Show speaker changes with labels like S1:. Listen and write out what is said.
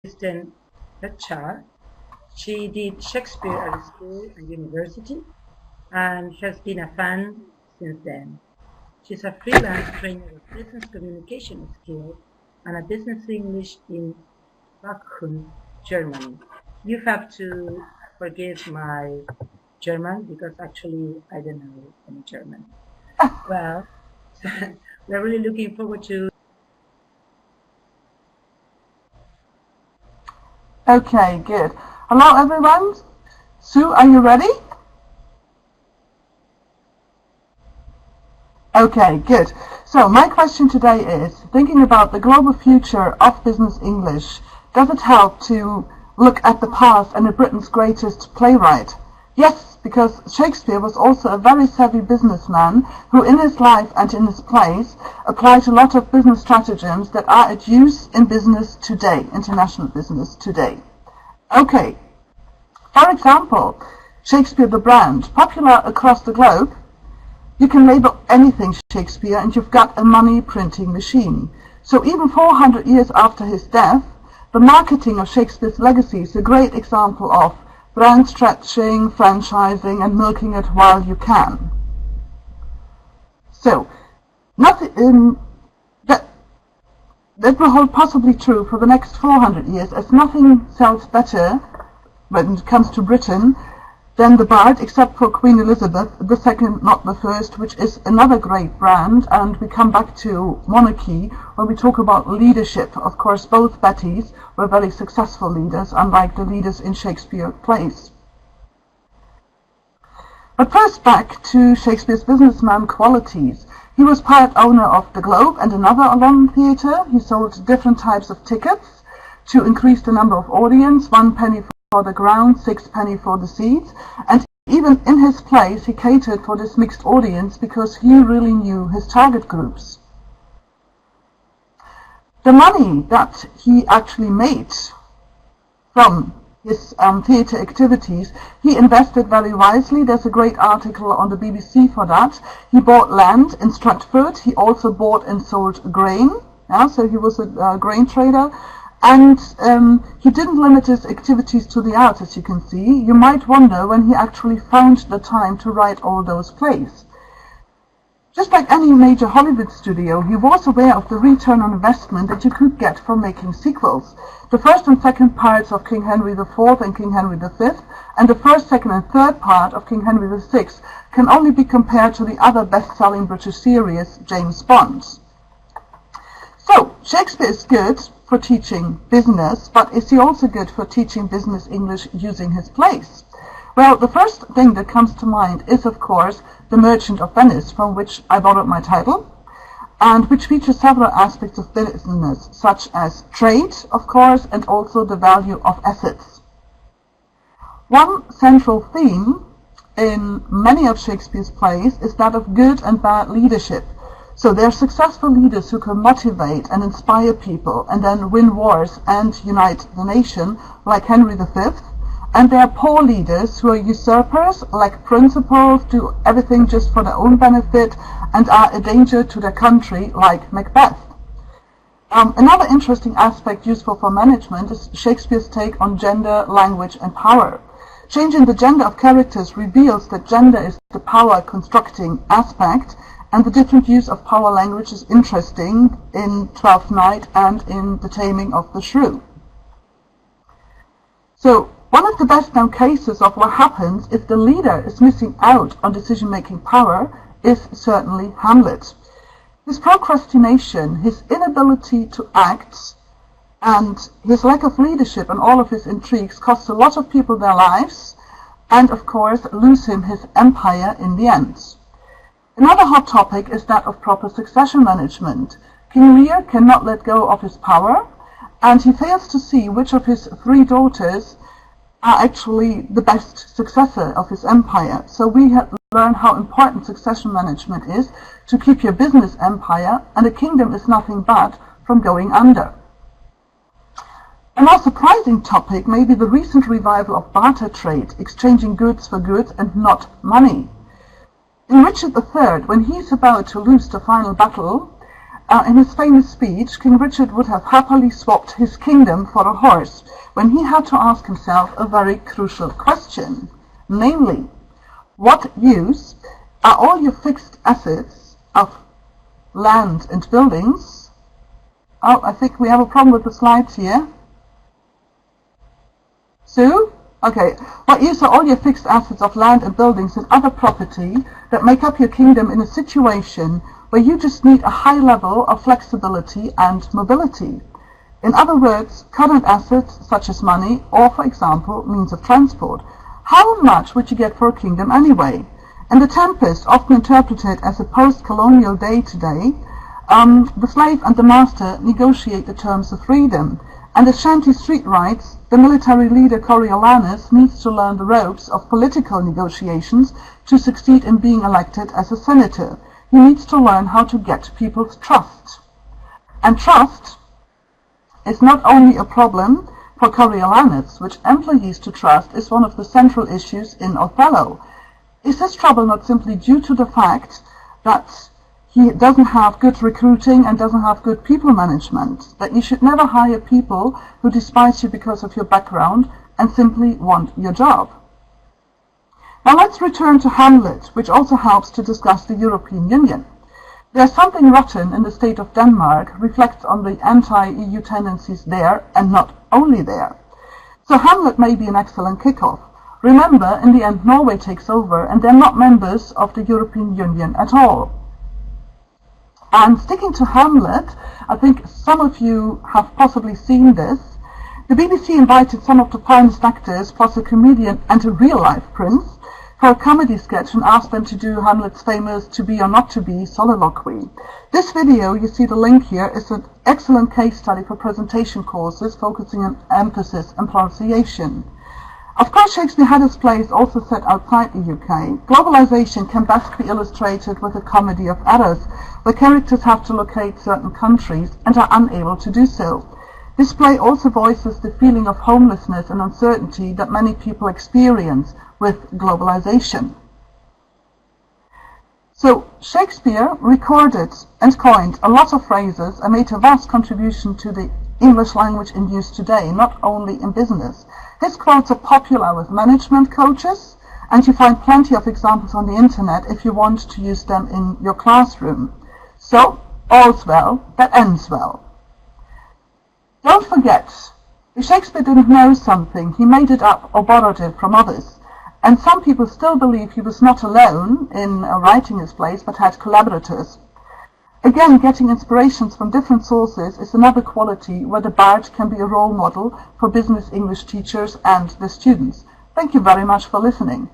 S1: assistant lecturer. She did Shakespeare at school and university, and has been a fan since then. She's a freelance trainer of business communication skills and a business English in Bochum, Germany. You have to forgive my German because actually I don't know any German. Well, we're really looking forward to.
S2: Okay, good. Hello everyone. Sue, are you ready? Okay, good. So my question today is, thinking about the global future of business English, does it help to look at the past and at Britain's greatest playwright? Yes, because Shakespeare was also a very savvy businessman who in his life and in his plays applied a lot of business stratagems that are at use in business today, international business today. Okay, for example, Shakespeare the brand, popular across the globe. You can label anything Shakespeare and you've got a money printing machine. So even 400 years after his death, the marketing of Shakespeare's legacy is a great example of brand stretching, franchising and milking it while you can. So, that will hold possibly true for the next 400 years, as nothing sells better when it comes to Britain than the Bard, except for Queen Elizabeth II, not the first, which is another great brand. And we come back to monarchy when we talk about leadership. Of course, both Bettys were very successful leaders, unlike the leaders in Shakespeare plays. But first, back to Shakespeare's businessman qualities. He was part owner of the Globe and another London theatre. He sold different types of tickets to increase the number of audience, 1 penny for the ground, 6 penny for the seats, and even in his plays he catered for this mixed audience because he really knew his target groups. The money that he actually made from his theatre activities, he invested very wisely. There's a great article on the BBC for that. He bought land in Stratford. He also bought and sold grain. So he was a grain trader. And he didn't limit his activities to the arts, as you can see. You might wonder when he actually found the time to write all those plays. Just like any major Hollywood studio, he was aware of the return on investment that you could get from making sequels. The first and second parts of King Henry IV and King Henry V, and the first, second and third part of King Henry VI can only be compared to the other best-selling British series, James Bond. So, Shakespeare is good for teaching business, but is he also good for teaching business English using his plays? Well, the first thing that comes to mind is, of course, The Merchant of Venice, from which I borrowed my title, and which features several aspects of business, such as trade, of course, and also the value of assets. One central theme in many of Shakespeare's plays is that of good and bad leadership. So they're successful leaders who can motivate and inspire people and then win wars and unite the nation, like Henry V. And there are poor leaders who are usurpers, lack principles, do everything just for their own benefit, and are a danger to their country, like Macbeth. Another interesting aspect useful for management is Shakespeare's take on gender, language, and power. Changing the gender of characters reveals that gender is the power-constructing aspect, and the different use of power language is interesting in Twelfth Night and in The Taming of the Shrew. So, one of the best known cases of what happens if the leader is missing out on decision-making power is certainly Hamlet. His procrastination, his inability to act, and his lack of leadership and all of his intrigues cost a lot of people their lives, and of course lose him his empire in the end. Another hot topic is that of proper succession management. King Lear cannot let go of his power, and he fails to see which of his 3 daughters are actually the best successor of his empire. So we have learned how important succession management is to keep your business empire, and a kingdom is nothing but from going under. A more surprising topic may be the recent revival of barter trade, exchanging goods for goods and not money. In Richard III, when he is about to lose the final battle, In his famous speech, King Richard would have happily swapped his kingdom for a horse when he had to ask himself a very crucial question, namely, what use are all your fixed assets of land and buildings? Oh, I think we have a problem with the slides here. Sue? Okay. What use are all your fixed assets of land and buildings and other property that make up your kingdom in a situation where you just need a high level of flexibility and mobility? In other words, current assets such as money or, for example, means of transport. How much would you get for a kingdom anyway? In The Tempest, often interpreted as a post-colonial day today, the slave and the master negotiate the terms of freedom, and as Shanty Street writes, the military leader Coriolanus needs to learn the ropes of political negotiations to succeed in being elected as a senator. He needs to learn how to get people's trust. And trust is not only a problem for Coriolanus, which employees to trust is one of the central issues in Othello. Is this trouble not simply due to the fact that he doesn't have good recruiting and doesn't have good people management, that you should never hire people who despise you because of your background and simply want your job? Now let's return to Hamlet, which also helps to discuss the European Union. There's Something Rotten in the state of Denmark reflects on the anti-EU tendencies there, and not only there. So Hamlet may be an excellent kickoff. Remember, in the end Norway takes over and they're not members of the European Union at all. And sticking to Hamlet, I think some of you have possibly seen this. The BBC invited some of the finest actors, plus a comedian and a real-life prince, for a comedy sketch and asked them to do Hamlet's famous "to be or not to be" soliloquy. This video, you see the link here, is an excellent case study for presentation courses focusing on emphasis and pronunciation. Of course, Shakespeare had his plays also set outside the UK. Globalization can best be illustrated with a comedy of errors, where characters have to locate certain countries and are unable to do so. This play also voices the feeling of homelessness and uncertainty that many people experience with globalization. So Shakespeare recorded and coined a lot of phrases and made a vast contribution to the English language in use today, not only in business. His quotes are popular with management coaches, and you find plenty of examples on the internet if you want to use them in your classroom. So, all's well that ends well. Don't forget, if Shakespeare didn't know something, he made it up or borrowed it from others. And some people still believe he was not alone in writing his plays, but had collaborators. Again, getting inspirations from different sources is another quality where the bard can be a role model for business English teachers and the students. Thank you very much for listening.